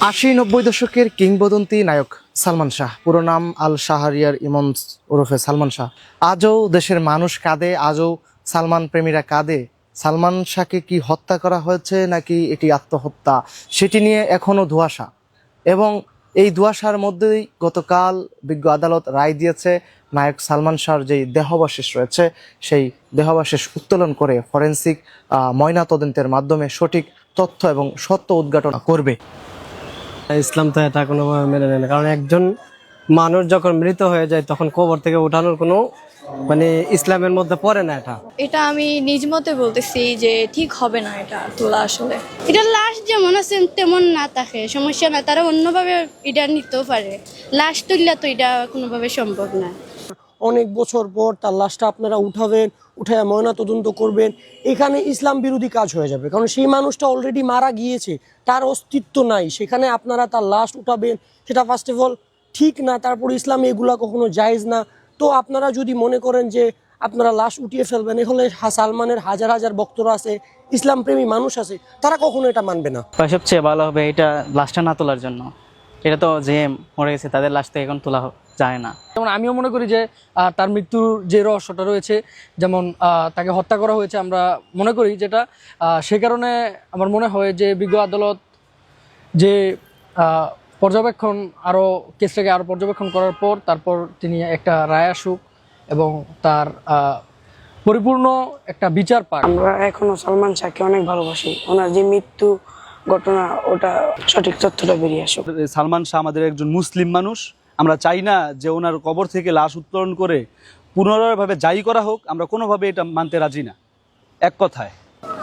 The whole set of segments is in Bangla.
আশি-নব্বই দশকের কিংবদন্তি নায়ক সালমান শাহ, পুরো নাম আল শাহরিয়ার ইমন ওরফে সালমান শাহ। আজও দেশের মানুষ কাঁদে, আজও সালমান প্রেমীরা কাঁদে। সালমান শাহকে কি হত্যা করা হয়েছে নাকি এটি আত্মহত্যা, সেটি নিয়ে এখনও ধোঁয়াশা। এবং এই ধোঁয়াশার মধ্যেই গতকাল বিজ্ঞ আদালত রায় দিয়েছে নায়ক সালমান শাহর যেই দেহাবশেষ রয়েছে সেই দেহাবশেষ উত্তোলন করে ফরেনসিক ময়নাতদন্তের মাধ্যমে সঠিক তথ্য এবং সত্য উদ্ঘাটন করবে। ইসলাম তো এটা কোনোভাবে মেনে নেয় না, কারণ একজন মানুষ যখন মৃত হয়ে যায় তখন কবর থেকে উঠানোর কোনো ইসলামের মধ্যে পড়ে না। এটা আমি নিজ মতে বলতেছি যে ঠিক হবে না এটা তোলা। আসলে এটা লাশ যেমন আছে তেমন না থাকে, সমস্যা না, তারা অন্যভাবে এটা নিতেও পারে। লাশ তুললে তো এটা কোনোভাবে সম্ভব না। অনেক বছর পর তার লাশটা আপনারা উঠাবেন, উঠায় ময়না তদন্ত করবেন, এখানে ইসলাম বিরোধী কাজ হয়ে যাবে। কারণ সেই মানুষটা অলরেডি মারা গিয়েছে, তার অস্তিত্ব নাই, সেখানে আপনারা তার লাশ উঠাবেন, সেটা ফার্স্ট অফ অল ঠিক না। তারপর ইসলামে এগুলা কখনো জায়েজ না। তো আপনারা যদি মনে করেন যে আপনারা লাশ উঠিয়ে ফেলবেন, এহলে সালমানের হাজার হাজার ভক্তরা আছে, ইসলাম প্রেমী মানুষ আছে, তারা কখনো এটা মানবে না। সবচেয়ে ভালো হবে এটা লাশটা না তোলার জন্য। এটা তো যে মরে গেছে তাদের লাশ তো এখন তোলা যায় না। যেমন আমিও মনে করি যে তার মৃত্যুর যে রহস্যটা রয়েছে, যেমন তাকে হত্যা করা হয়েছে আমরা মনে করি, যেটা সে কারণে আমার মনে হয় যে বিজ্ঞ আদালত যে পর্যবেক্ষণ কেসটাকে আরও পর্যবেক্ষণ করার পর তারপর তিনি একটা রায় আসুক এবং তার পরিপূর্ণ একটা বিচার পাক। আমরা এখনো সালমান শাহকে অনেক ভালোবাসি, ওনার যে মৃত্যু ঘটনা ওটা সঠিক তথ্যটা বেরিয়ে আসুক। সালমান শাহ আমাদের একজন মুসলিম মানুষ, আমরা চাই না যে ওনার কবর থেকে লাশ উত্তোলন করে পুনরায়ভাবে জারি করা হোক। আমরা কোনোভাবে এটা মানতে রাজি না। এক কথায়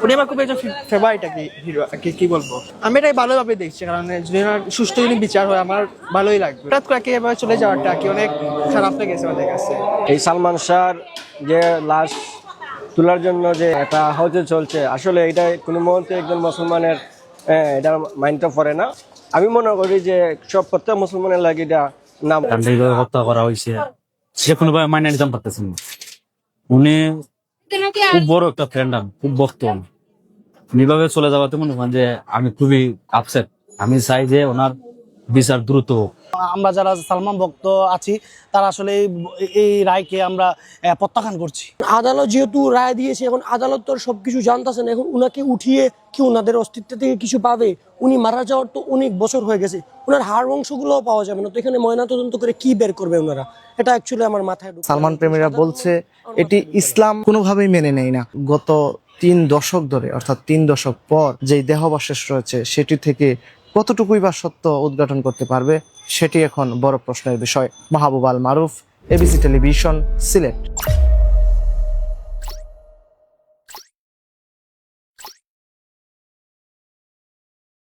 উনি আমার খুব একজন ফেভারিট হিরো, কি বলবো, আমি এটাই ভালোভাবে দেখছি। কারণ যদি সুষ্ঠু যদি বিচার হয় আমার ভালোই লাগবে। হঠাৎ করে এভাবে চলে যাওয়াটা অনেক খারাপ লেগেছে আমাদের কাছে। এই সালমান শাহর যে লাশ তোলার জন্য যে একটা হইচই চলছে, আসলে এটা কোনো মুহূর্তে একজন মুসলমানের এটা মাইন্ডটা পড়ে না। আমি মনে করি যে প্রত্যেক মুসলমানের লাগে এটা নাম হত্যা করা হয়েছে, সে কোনোভাবে মাইনে নিতে পারতেছেন না। উনি খুব বড় একটা ফ্রেন্ড, খুব ভক্ত। এভাবে চলে যাওয়াতে মনে করেন যে আমি খুবই আপসেট। আমি চাই যে ওনার বিচার দ্রুত হোক। আমরা যারা সালমান ভক্ত আছি তারা আসলে এই রায়কে আমরা প্রত্যাখ্যান করছি। আদালত যেহেতু রায় দিয়েছে, এখন আদালত তো সবকিছু জানতেছেন, এখন উনাকে উঠিয়ে কি ওনাদের অস্তিত্ব থেকে কিছু পাবে? উনি মারা যাওয়ার তো অনেক বছর হয়ে গেছে, ওনার হাড় অংশগুলোও পাওয়া যাবে না। তো এখানে ময়নাতদন্ত করে কি বের করবে ওনারা? এটা অ্যাকচুয়ালি আমার মাথায় ঢুকছে। সালমান প্রেমীরা বলছে এটি ইসলাম কোনোভাবেই মেনে নেয় না। গত 3 দশক ধরে, অর্থাৎ 3 দশক পর যেই দেহাবশেষ রয়েছে সেটি থেকে কতটুকুই বা সত্য উদ্ঘাটন করতে পারবে, সেটি এখন বড় প্রশ্নের বিষয়। মাহবুব আল মারুফ, এবিসি টেলিভিশন, সিলেট।